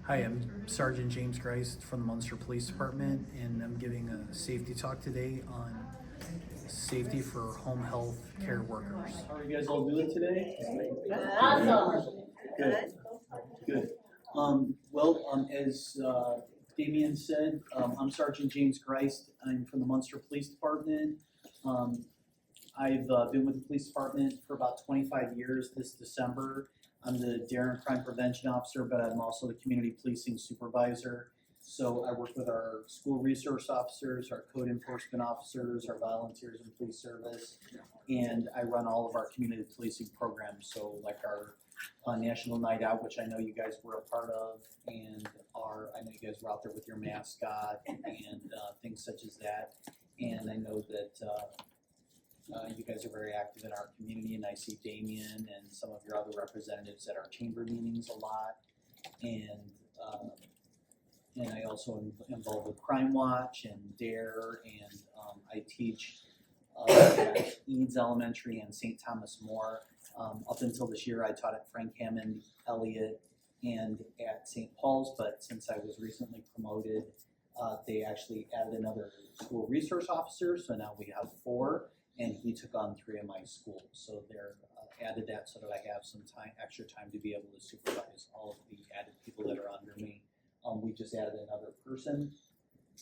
Hi, I'm Sergeant James Ghrist from the Munster Police Department, and I'm giving a safety talk today on safety for home health care workers. How are you guys all doing today? Awesome. Good. Good. As Damien said, I'm Sergeant James Ghrist. I'm from the Munster Police Department. I've been with the police department for about 25 years this December. I'm the Dare and Crime Prevention Officer, but I'm also the Community Policing Supervisor. So I work with our school resource officers, our code enforcement officers, our volunteers in police service, and I run all of our community policing programs. So like our National Night Out, which I know you guys were a part of, and I know you guys were out there with your mascot and things such as that. And I know that you guys are very active in our community, and I see Damien and some of your other representatives at our chamber meetings a lot. And I also am involved with Crime Watch and DARE, and I teach at Eads Elementary and St. Thomas More. Up until this year, I taught at Frank Hammond, Elliott, and at St. Paul's, but since I was recently promoted, they actually added another school resource officer, so now we have 4, and he took on 3 of my schools. So they're added that so that I have some extra time to be able to supervise all of the added people that are under me. We just added another person,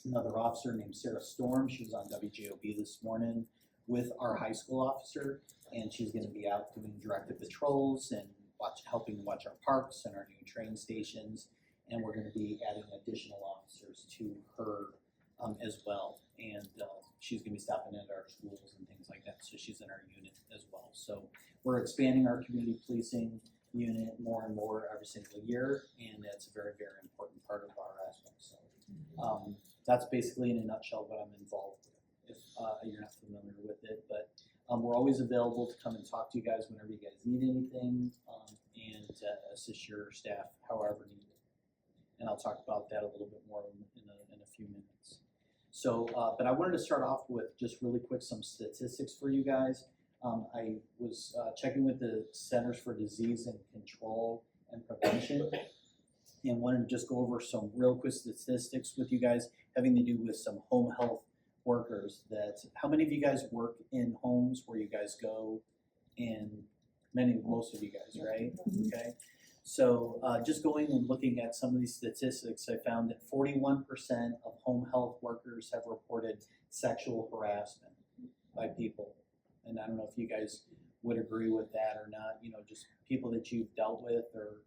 another officer named Sarah Storm. She was on WJOB this morning with our high school officer, and she's going to be out doing directed patrols and helping watch our parks and our new train stations. And we're going to be adding additional officers to her as well. And she's going to be stopping at our schools and things like that. So she's in our unit as well. So we're expanding our community policing unit more and more every single year, and that's a very, very important part of our aspect. So that's basically in a nutshell what I'm involved with, if you're not familiar with it. But we're always available to come and talk to you guys whenever you guys need anything, and assist your staff however needed. And I'll talk about that a little bit more in a few minutes. So, but I wanted to start off with just really quick some statistics for you guys. I was checking with the Centers for Disease and Control and Prevention, and wanted to just go over some real quick statistics with you guys having to do with some home health workers. How many of you guys work in homes where you guys go? And most of you guys, right? Okay. So just going and looking at some of these statistics, I found that 41% of home health workers have reported sexual harassment by people. And I don't know if you guys would agree with that or not, just people that you've dealt with, or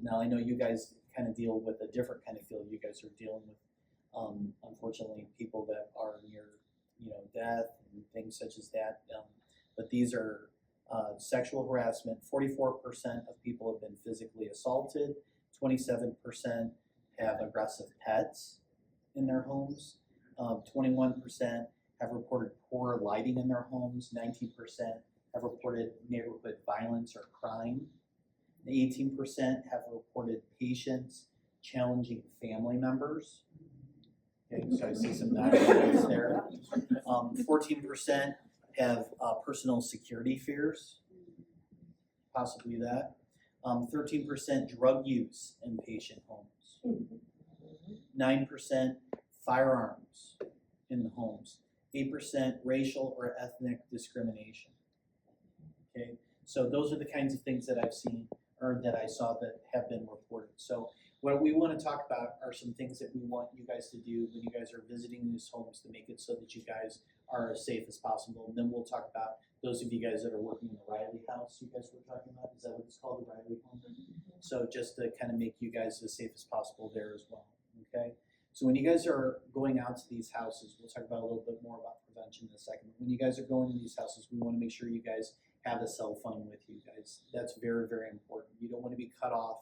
now I know you guys kind of deal with a different kind of field. You guys are dealing with, unfortunately, people that are near, death and things such as that. But these are sexual harassment. 44% of people have been physically assaulted. 27% have aggressive pets in their homes. 21% have reported poor lighting in their homes. 19% have reported neighborhood violence or crime. 18% have reported patients challenging family members. Okay, so I see some nods there. 14% have personal security fears, possibly that. 13% drug use in patient homes. 9% firearms in the homes. 8% racial or ethnic discrimination. Okay, so those are the kinds of things that I've seen or that I saw that have been reported. So what we want to talk about are some things that we want you guys to do when you guys are visiting these homes to make it so that you guys are as safe as possible. And then we'll talk about those of you guys that are working in the Riley house you guys were talking about. Is that what it's called, the Riley home? So just to kind of make you guys as safe as possible there as well, okay? So when you guys are going out to these houses, we'll talk about a little bit more about prevention in a second. When you guys are going to these houses, we want to make sure you guys have a cell phone with you guys. That's very, very important. You don't want to be cut off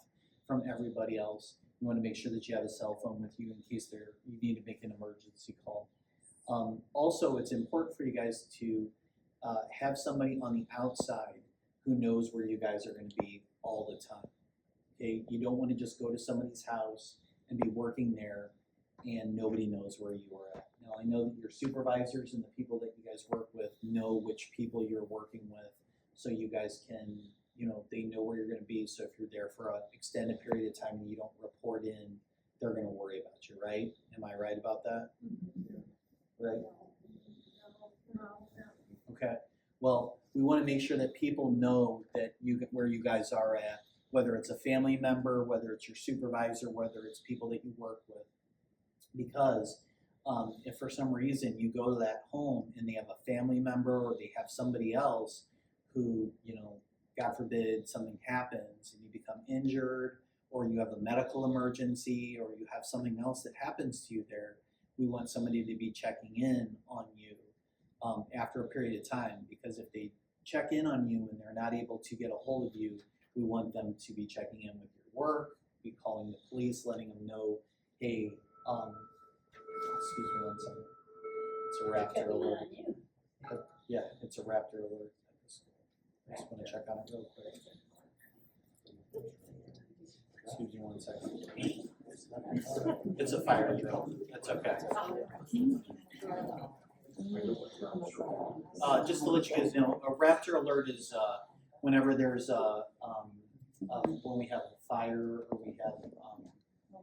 from everybody else. You want to make sure that you have a cell phone with you in case you need to make an emergency call. Also, it's important for you guys to have somebody on the outside who knows where you guys are going to be all the time. Okay, you don't want to just go to somebody's house and be working there and nobody knows where you are at. Now, I know that your supervisors and the people that you guys work with know which people you're working with, so you guys can they know where you're gonna be, so if you're there for an extended period of time and you don't report in, they're gonna worry about you, right? Am I right about that? Right? Okay, well, we wanna make sure that people know that where you guys are at, whether it's a family member, whether it's your supervisor, whether it's people that you work with. Because if for some reason you go to that home and they have a family member or they have somebody else who, God forbid something happens and you become injured, or you have a medical emergency, or you have something else that happens to you there, we want somebody to be checking in on you after a period of time. Because if they check in on you and they're not able to get a hold of you, we want them to be checking in with your work, be calling the police, letting them know, hey, excuse me one second. It's a raptor alert. Yeah, it's a raptor alert. I just want to check on it real quick. Excuse me one second. It's a fire drill. That's okay. Just to let you guys know, a raptor alert is whenever there's when we have a fire or we have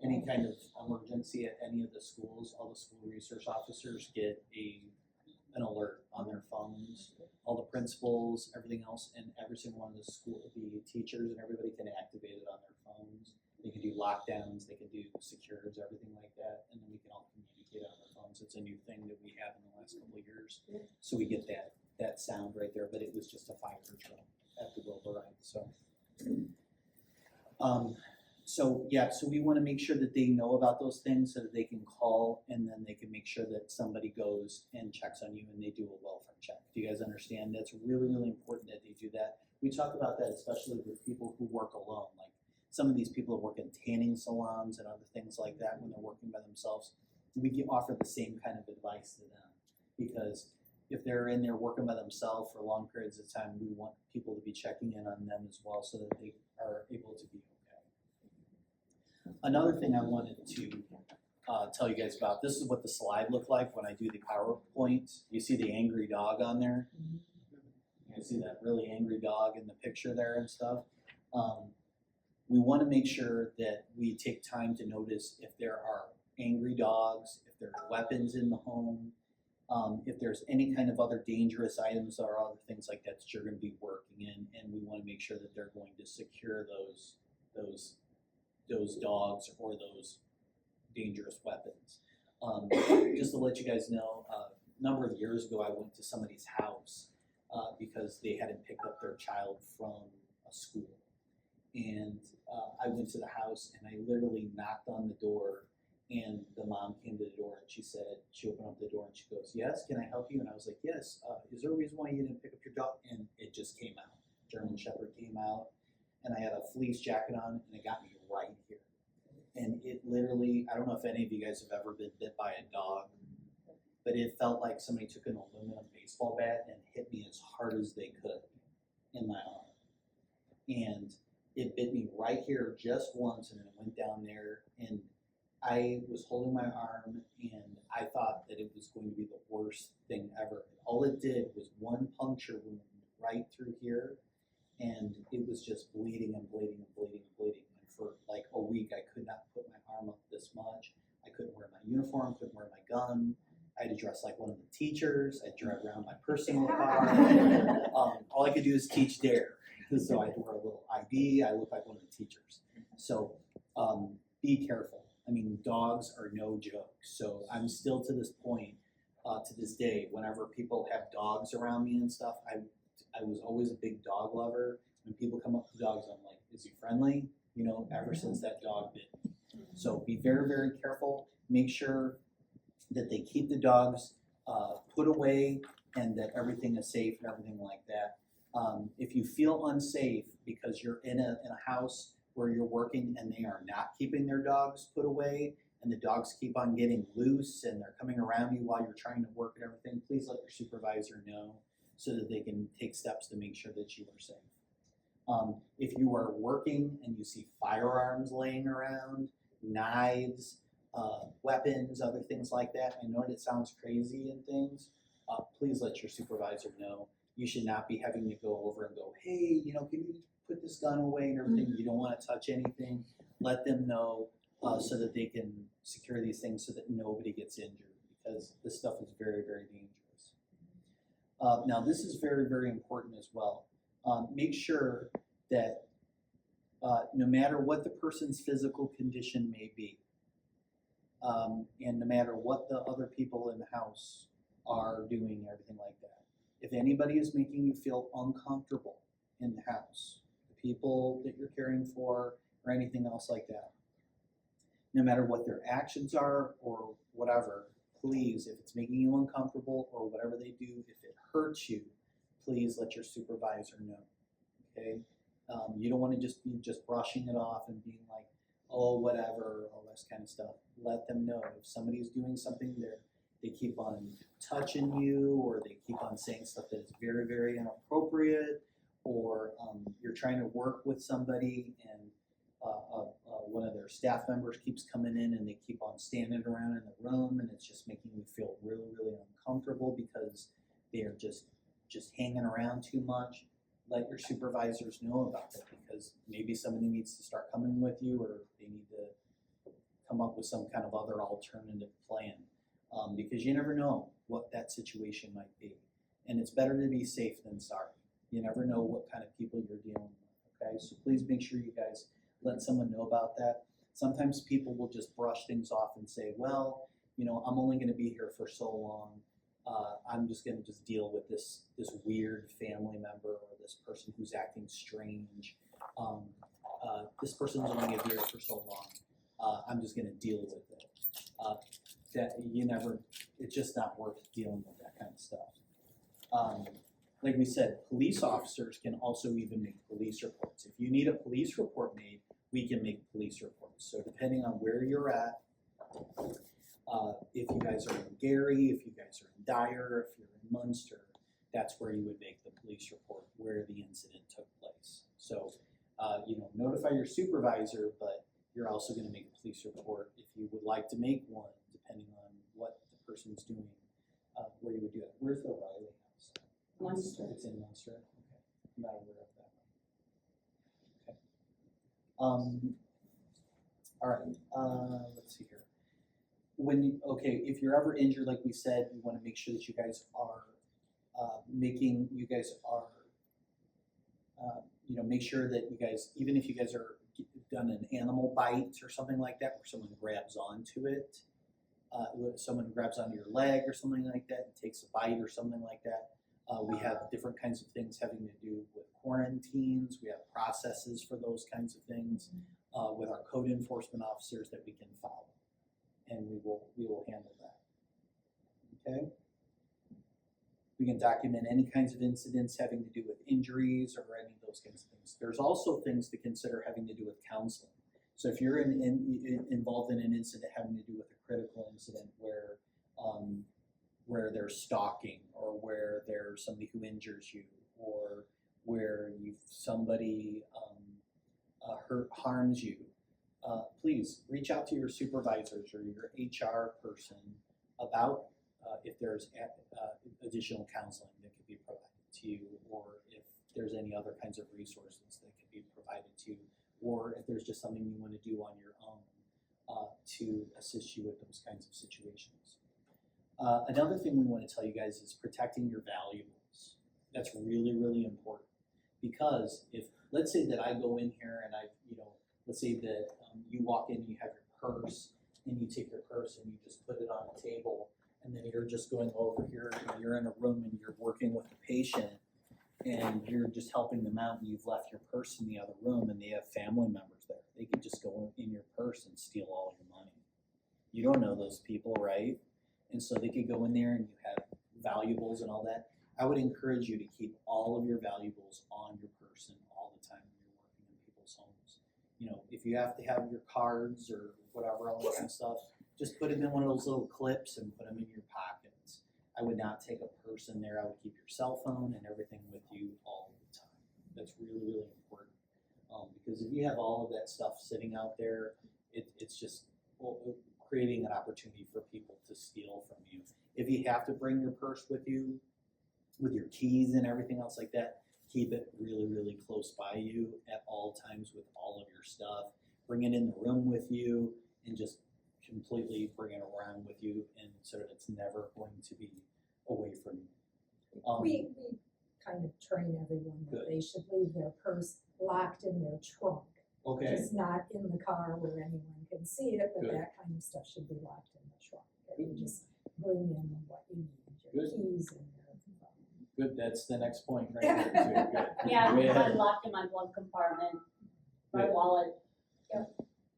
any kind of emergency at any of the schools, all the school resource officers get an alert on their phones. All the principals, everything else, and every single one of the teachers and everybody can activate it on their phones. They can do lockdowns, they can do secures, everything like that, and then we can all communicate on our phones. It's a new thing that we have in the last couple of years. So we get that sound right there, but it was just a fire drill at the override. So we want to make sure that they know about those things so that they can call, and then they can make sure that somebody goes and checks on you and they do a welfare check. Do you guys understand? That's really, really important that they do that. We talk about that especially with people who work alone. Like some of these people that work in tanning salons and other things like that when they're working by themselves. We offer the same kind of advice to them, because if they're in there working by themselves for long periods of time, we want people to be checking in on them as well so that they are able to be okay. Another thing I wanted to tell you guys about, this is what the slide looked like when I do the PowerPoint. You see the angry dog on there? You see that really angry dog in the picture there and stuff? We want to make sure that we take time to notice if there are angry dogs, if there are weapons in the home, if there's any kind of other dangerous items or other things like that you're going to be working in, and we want to make sure that they're going to secure those dogs or those dangerous weapons. Just to let you guys know, a number of years ago I went to somebody's house because they hadn't picked up their child from a school. And I went to the house and I literally knocked on the door, and the mom came to the door and she opened up the door and she goes, "Yes, can I help you?" And I was like, "Yes, is there a reason why you didn't pick up your dog?" And it just came out. German Shepherd came out, and I had a fleece jacket on, and it got me right here. And it literally, I don't know if any of you guys have ever been bit by a dog, but it felt like somebody took an aluminum baseball bat and hit me as hard as they could in my arm. And it bit me right here just once, and then it went down there, and I was holding my arm, and I thought that it was going to be the worst thing ever. All it did was one puncture wound right through here, and it was just bleeding and bleeding and bleeding and bleeding. And for like a week, I could not put my arm up this much. I couldn't wear my uniform, couldn't wear my gun. I had to dress like one of the teachers. I drive around my personal car. All I could do is teach DARE. So I had to wear a little ID. I look like one of the teachers. So be careful. I mean, dogs are no joke. So I'm still to this point, to this day, whenever people have dogs around me and stuff, I was always a big dog lover. When people come up to dogs, I'm like, is he friendly? Ever since that dog bit me. So be very, very careful. Make sure that they keep the dogs put away and that everything is safe and everything like that. If you feel unsafe because you're in a house where you're working and they are not keeping their dogs put away, and the dogs keep on getting loose and they're coming around you while you're trying to work and everything, please let your supervisor know so that they can take steps to make sure that you are safe. If you are working and you see firearms laying around, knives, weapons, other things like that, I know it sounds crazy and things, please let your supervisor know. You should not be having to go over and go, "Hey, can you put this gun away and everything. You don't want to touch anything. Let them know so that they can secure these things so that nobody gets injured, because this stuff is very, very dangerous. Now, this is very, very important as well. Make sure that no matter what the person's physical condition may be, and no matter what the other people in the house are doing and everything like that, if anybody is making you feel uncomfortable in the house, the people that you're caring for or anything else like that, no matter what their actions are or whatever, please, if it's making you uncomfortable or whatever they do, if it hurts you, please let your supervisor know, okay? You don't want to just be brushing it off and being like, oh, whatever, all this kind of stuff. Let them know if somebody's doing something there, they keep on touching you, or they keep on saying stuff that is very, very inappropriate, or you're trying to work with somebody and one of their staff members keeps coming in and they keep on standing around in the room, and it's just making you feel really, really uncomfortable because they are just hanging around too much. Let your supervisors know about that, because maybe somebody needs to start coming with you, or they need to come up with some kind of other alternative plan, because you never know what that situation might be. And it's better to be safe than sorry. You never know what kind of people you're dealing with, okay? So please make sure you guys let someone know about that. Sometimes people will just brush things off and say, well, you know, I'm only going to be here for so long. I'm just going to deal with this weird family member or this person who's acting strange. This person's only going to be here for so long. I'm just going to deal with it. It's just not worth dealing with that kind of stuff. Like we said, police officers can also even make police reports. If you need a police report made, we can make police reports. So depending on where you're at, if you guys are in Gary, if you guys are in Dyer, if you're in Munster, that's where you would make the police report where the incident took place. So, notify your supervisor, but you're also going to make a police report if you would like to make one, depending on what the person's doing, where you would do it. Where's the Riley house? Munster. It's in Munster. Okay. I'm not aware of that. Okay. All right. Let's see here. If you're ever injured, like we said, we want to make sure that you guys are make sure that you guys, even if you guys are done an animal bite or something like that, where someone grabs onto it, someone grabs onto your leg or something like that, and takes a bite or something like that. We have different kinds of things having to do with quarantines. We have processes for those kinds of things with our code enforcement officers that we can follow, and we will handle that. Okay. We can document any kinds of incidents having to do with injuries or any of those kinds of things. There's also things to consider having to do with counseling. So if you're involved in an incident having to do with a critical incident where there's stalking, or where there's somebody who injures you, or where somebody harms you, please reach out to your supervisors or your HR person about if there's additional counseling that could be provided to you, or if there's any other kinds of resources that could be provided to you, or if there's just something you want to do on your own to assist you with those kinds of situations. Another thing we want to tell you guys is protecting your valuables. That's really, really important, because if, let's say that I go in here and let's say that you walk in and you have your purse, and you take your purse and you just put it on a table, and then you're just going over here and you're in a room and you're working with a patient and you're just helping them out, and you've left your purse in the other room and they have family members there. They could just go in your purse and steal all your money. You don't know those people, right? And so they could go in there and you have valuables and all that. I would encourage you to keep all of your valuables on your person all the time when you're working in people's homes. If you have to have your cards or whatever, all that kind of stuff, just put them in one of those little clips and put them in your pockets. I would not take a purse in there. I would keep your cell phone and everything with you all the time. That's really, really important. Because if you have all of that stuff sitting out there, it's just creating an opportunity for people to steal from you. If you have to bring your purse with you, with your keys and everything else like that, Keep it really, really close by you at all times with all of your stuff. Bring it in the room with you and just completely bring it around with you, and so that it's never going to be away from you. We kind of train everyone that Good. they should leave their purse locked in their trunk. Okay. Just not in the car where anyone can see it, but Good. that kind of stuff should be locked in the trunk. And you just bring in what you need, your Good. keys and your. Good, that's the next point right there too. Good. Yeah, Go ahead. I'm locked in my glove compartment, my Good. wallet.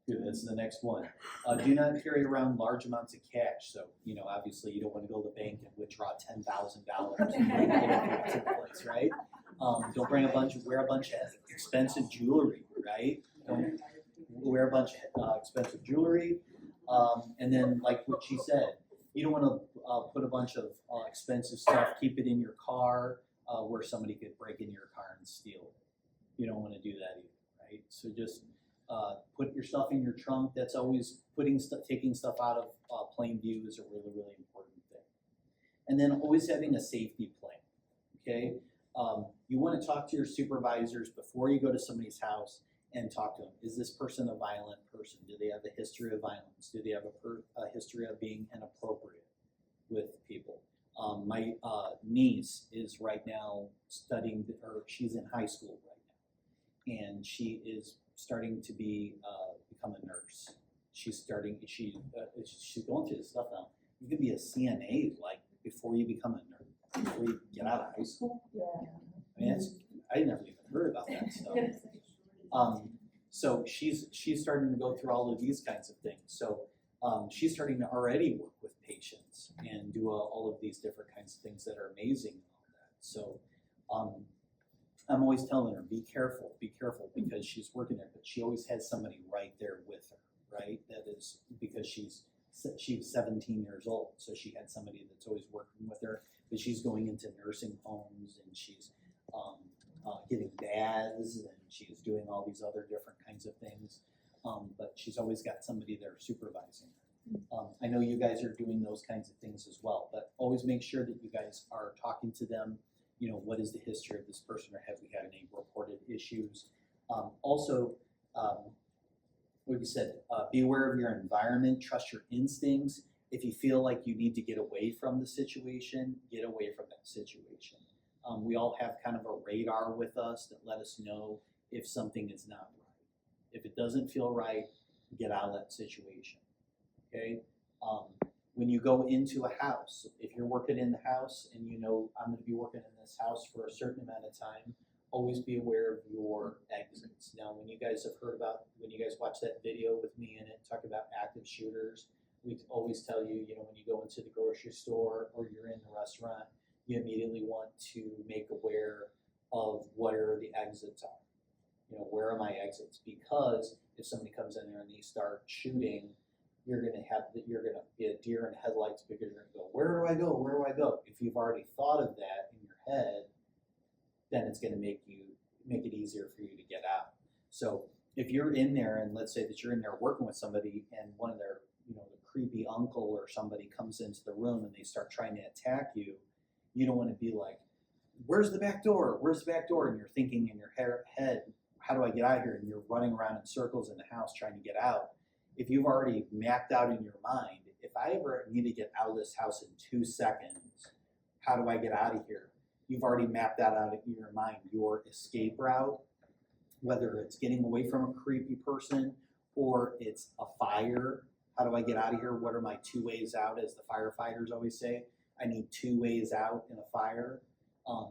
Good, that's the next one. Do not carry around large amounts of cash. So, obviously you don't want to go to the bank and withdraw $10,000 to the place, right? Don't wear a bunch of expensive jewelry, right? Don't wear a bunch of expensive jewelry. And then, like what she said, you don't want to put a bunch of expensive stuff, keep it in your car where somebody could break in your car and steal it. You don't want to do that either, right? So just put your stuff in your trunk. That's always taking stuff out of plain view is a really, really important thing. And then always having a safety plan, okay? You want to talk to your supervisors before you go to somebody's house and talk to them. Is this person a violent person? Do they have a history of violence? Do they have a history of being inappropriate with people? My niece is right now studying, or she's in high school right now, and she is starting to become a nurse. She's going through this stuff now. You could be a CNA before you become a nurse, before you get out of high school. Yeah. I mean, I never even heard about that stuff. So she's starting to go through all of these kinds of things. So she's starting to already work with patients and do all of these different kinds of things that are amazing and all that. So I'm always telling her, be careful, because she's working there, but she always has somebody right there with her, right? That is because she's 17 years old, so she had somebody that's always working with her, but she's going into nursing homes and she's getting baths and she's doing all these other different kinds of things, but she's always got somebody there supervising her. I know you guys are doing those kinds of things as well, but always make sure that you guys are talking to them. What is the history of this person, or have we had any reported issues? Also, like you said, be aware of your environment, trust your instincts. If you feel like you need to get away from the situation, get away from that situation. We all have kind of a radar with us that let us know if something is not right. If it doesn't feel right, get out of that situation, okay? When you go into a house, if you're working in the house and I'm going to be working in this house for a certain amount of time, always be aware of your exits. Now, when you guys watch that video with me in it, talk about active shooters, we always tell you, when you go into the grocery store or you're in the restaurant, you immediately want to make aware of where the exits are. Where are my exits? Because if somebody comes in there and they start shooting, you're gonna be a deer in headlights, because you're gonna go, where do I go? Where do I go? If you've already thought of that in your head, then it's gonna make it easier for you to get out. So if you're in there, and let's say that you're in there working with somebody, and one of their, the creepy uncle or somebody comes into the room and they start trying to attack you, you don't want to be like, where's the back door? Where's the back door? And you're thinking in your head, how do I get out of here? And you're running around in circles in the house trying to get out. If you've already mapped out in your mind, if I ever need to get out of this house in 2 seconds, how do I get out of here? You've already mapped that out in your mind, your escape route, whether it's getting away from a creepy person or it's a fire. How do I get out of here? What are my 2 ways out, as the firefighters always say? I need 2 ways out in a fire.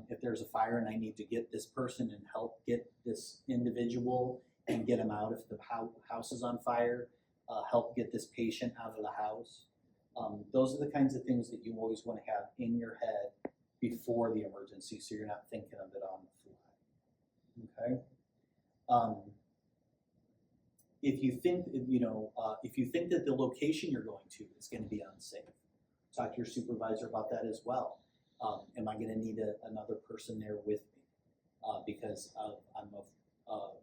If there's a fire and I need to get this person and help get this individual and get them out if the house is on fire, help get this patient out of the house. Those are the kinds of things that you always want to have in your head before the emergency, so you're not thinking of it on the fly. Okay. If you think that the location you're going to is going to be unsafe, talk to your supervisor about that as well. Am I going to need another person there with me? Because I'm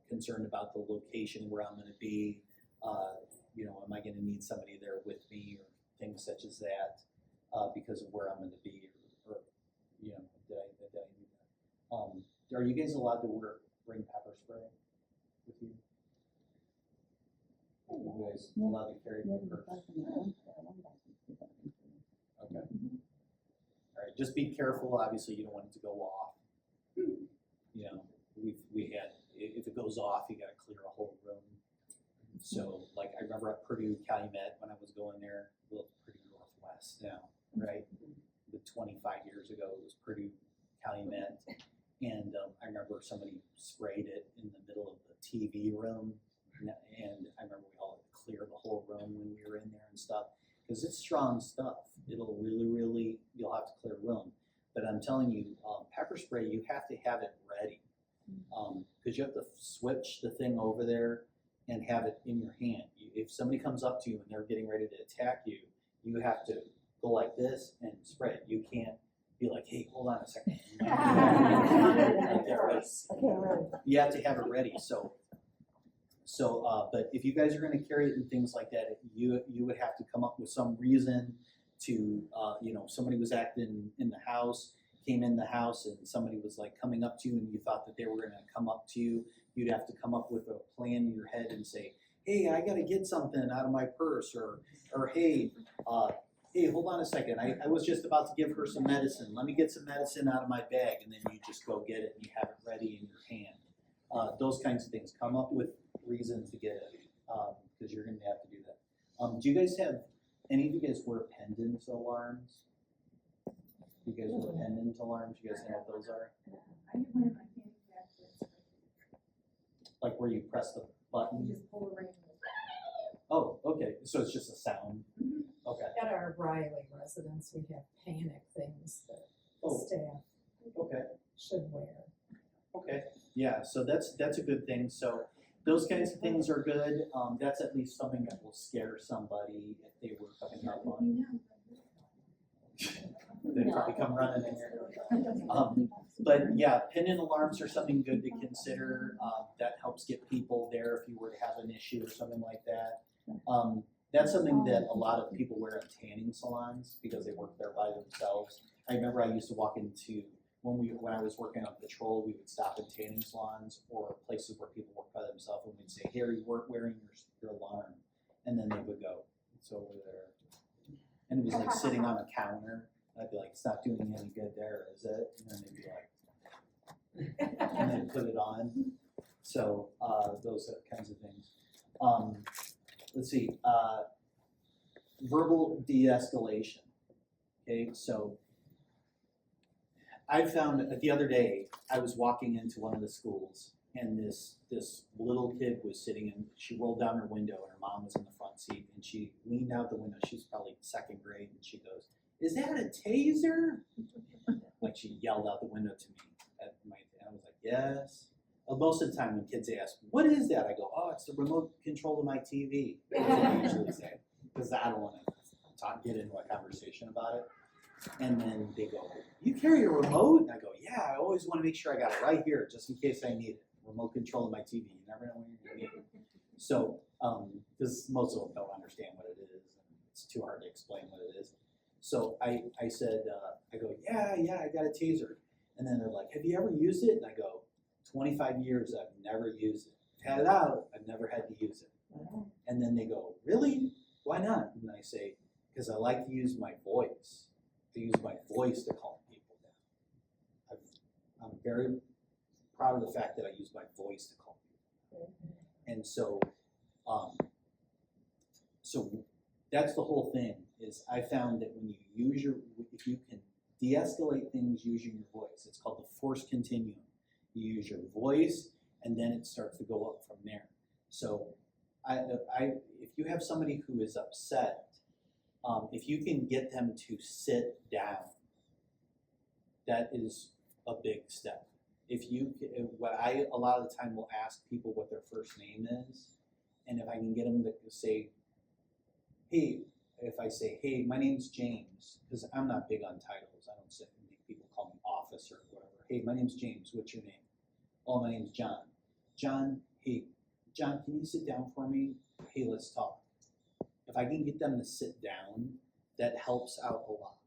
concerned about the location where I'm going to be. Am I going to need somebody there with me, or things such as that, because of where I'm going to be, or did I need that? Are you guys allowed to bring pepper spray with you? Are you guys allowed to carry pepper? Okay. All right, just be careful. Obviously, you don't want it to go off. You know, we had, if it goes off, you got to clear a whole room. So, like, I remember at Purdue Calumet when I was going there, well, Purdue Northwest now, right? The 25 years ago, it was Purdue Calumet, and I remember somebody sprayed it in the middle of the TV room, and I remember we all had to clear the whole room when we were in there and stuff, because it's strong stuff. It'll really, you'll have to clear a room. But I'm telling you, pepper spray, you have to have it ready, because you have to switch the thing over there and have it in your hand. If somebody comes up to you and they're getting ready to attack you, you have to go like this and spray it. You can't be like, hey, hold on a second. You have to have it ready. But if you guys are going to carry it and things like that, you would have to come up with some reason to, somebody was acting in the house, came in the house, and somebody was like coming up to you, and you thought that they were going to come up to you. You'd have to come up with a plan in your head and say, hey, I got to get something out of my purse, or hey, hold on a second. I was just about to give her some medicine. Let me get some medicine out of my bag, and then you just go get it and you have it ready in your hand. Those kinds of things. Come up with reasons to get it, because you're going to have to do that. Do you guys have, any of you guys wear pendant alarms? Do you guys wear pendant alarms? You guys know what those are? Like where you press the button? You just pull the ring. Oh, okay. So it's just a sound. Okay. At our Riley residence, we have panic things that Oh. staff Okay. should wear. Okay. Yeah. So that's a good thing. So those kinds of things are good. That's at least something that will scare somebody if they were coming up on. They'd probably come running in here. But yeah, pendant alarms are something good to consider. That helps get people there if you were to have an issue or something like that. That's something that a lot of people wear in tanning salons because they work there by themselves. I remember I used to walk into, when I was working on patrol, we would stop in tanning salons or places where people work by themselves, and we'd say, "Here, you weren't wearing your alarm," and then they would go, "It's over there," and it was like sitting on a counter. I'd be like, "It's not doing you any good there, is it?" And then they'd be like, and then put it on. So those kinds of things. Let's see. Verbal de-escalation. Okay, so I found that the other day I was walking into one of the schools, and this little kid was sitting in. She rolled down her window, and her mom was in the front seat, and she leaned out the window. She's probably second grade, and she goes, "Is that a taser?" Like she yelled out the window to me at my, and I was like, "Yes." Most of the time when kids ask, "What is that?" I go, "Oh, it's the remote control to my TV." That's what I usually say, because I don't want to get into a conversation about it. And then they go, "You carry a remote?" And I go, "Yeah, I always want to make sure I got it right here, just in case I need it. Remote control of my TV. You never know when you're going to need it." So, because most of them don't understand what it is, and it's too hard to explain what it is. So I said, I go, yeah, I got a taser. And then they're like, "Have you ever used it?" And I go, 25 years, I've never used it. I've had it out, I've never had to use it. And then they go, "Really? Why not?" And I say, "Because I like to use my voice. To use my voice to calm people down. I'm very proud of the fact that I use my voice to calm people down." And so, so that's the whole thing. Is I found that when you use if you can de-escalate things using your voice, it's called the force continuum. You use your voice, and then it starts to go up from there. So, if you have somebody who is upset, if you can get them to sit down, that is a big step. A lot of the time will ask people what their first name is, and if I can get them to say, "Hey," if I say, "Hey, my name's James," because I'm not big on titles. I don't say people call me officer or whatever. "Hey, my name's James. What's your name?" "Oh, my name's John." "John, hey, John, can you sit down for me? Hey, let's talk." If I can get them to sit down, that helps out a lot.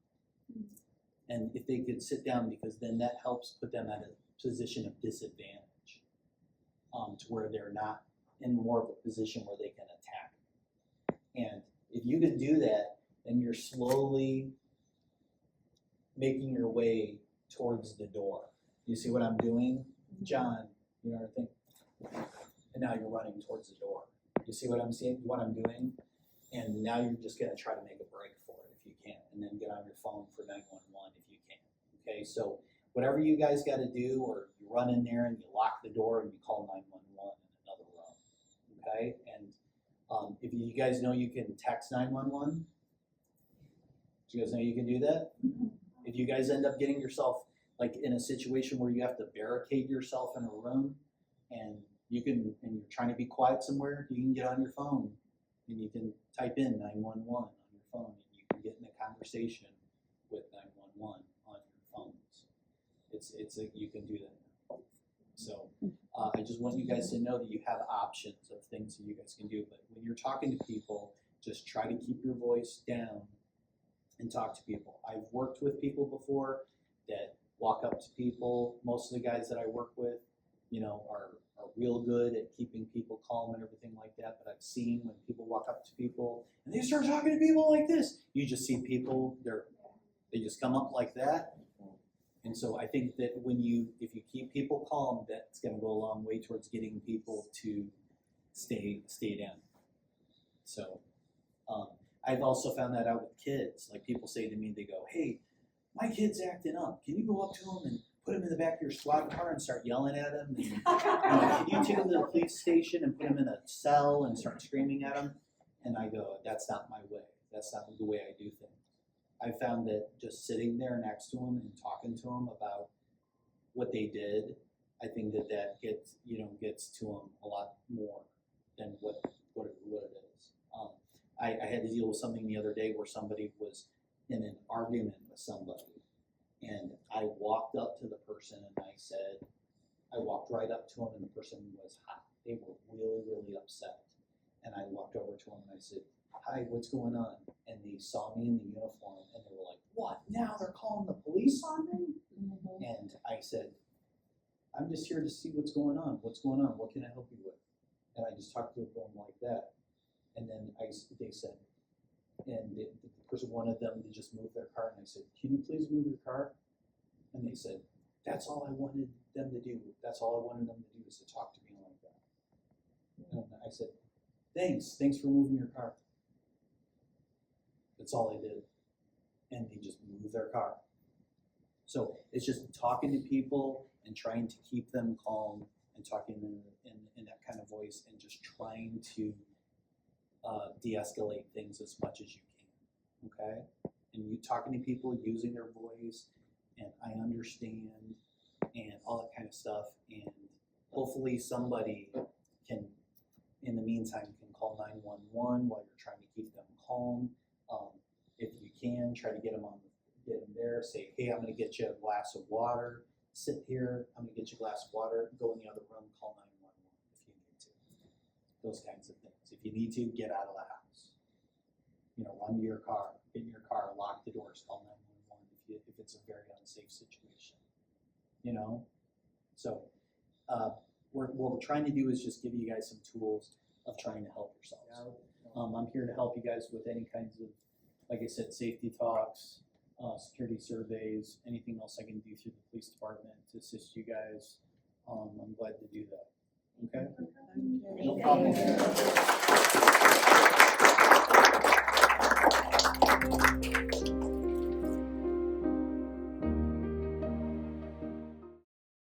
And if they could sit down, because then that helps put them at a position of disadvantage, to where they're not in more of a position where they can attack. And if you can do that, then you're slowly making your way towards the door. You see what I'm doing, John? You know what I think? And now you're running towards the door. You see what I'm seeing? What I'm doing? And now you're just gonna try to make a break for it if you can, and then get on your phone for 911 if you can. Okay, so whatever you guys got to do, or you run in there and you lock the door and you call 911 in another room. Okay, and if you guys know you can text 911, do you guys know you can do that? If you guys end up getting yourself like in a situation where you have to barricade yourself in a room, and and you're trying to be quiet somewhere, you can get on your phone and you can type in 911 on your phone, and you can get in a conversation with 911 on your phones. You can do that. So I just want you guys to know that you have options of things that you guys can do. But when you're talking to people, just try to keep your voice down and talk to people. I've worked with people before that walk up to people. Most of the guys that I work with, you know, are real good at keeping people calm and everything like that. But I've seen when people walk up to people and they start talking to people like this, you just see people, they just come up like that. And so I think that if you keep people calm, that's going to go a long way towards getting people to stay down. So I've also found that out with kids. Like people say to me, they go, "Hey, my kid's acting up. Can you go up to him and put him in the back of your squad car and start yelling at him? And, can you take him to the police station and put him in a cell and start screaming at him?" And I go, "That's not my way. That's not the way I do things." I found that just sitting there next to them and talking to them about what they did, I think that gets to them a lot more than what it is. I had to deal with something the other day where somebody was in an argument with somebody, and I walked up to the person and I walked right up to them, and the person was hot. They were really, really upset. And I walked over to them and I said, "Hi, what's going on?" And they saw me in the uniform and they were like, "What? Now they're calling the police on me?" Mm-hmm. And I said, "I'm just here to see what's going on. What's going on? What can I help you with?" And I just talked to them like that. And then they said, and the person wanted them to just move their car. And I said, "Can you please move your car?" And they said, "That's all I wanted them to do. That's all I wanted them to do is to talk to me like that." And I said, Thanks for moving your car." That's all I did. And they just moved their car. So it's just talking to people and trying to keep them calm and talking in that kind of voice, and just trying to de-escalate things as much as you can, okay? And you talking to people using their voice, and I understand, and all that kind of stuff, and hopefully somebody can, in the meantime, can call 911 while you're trying to keep them calm. If you can, try to get them there. Say, "Hey, I'm going to get you a glass of water. Sit here. I'm going to get you a glass of water. Go in the other room. Call 911 if you need to." Those kinds of things. If you need to, get out of the house. Run to your car. Get in your car. Lock the doors. Call 911 if it's a very unsafe situation. So what we're trying to do is just give you guys some tools of trying to help yourselves. I'm here to help you guys with any kinds of, like I said, safety talks, security surveys, anything else I can do through the police department to assist you guys. I'm glad to do that. Okay? No problem.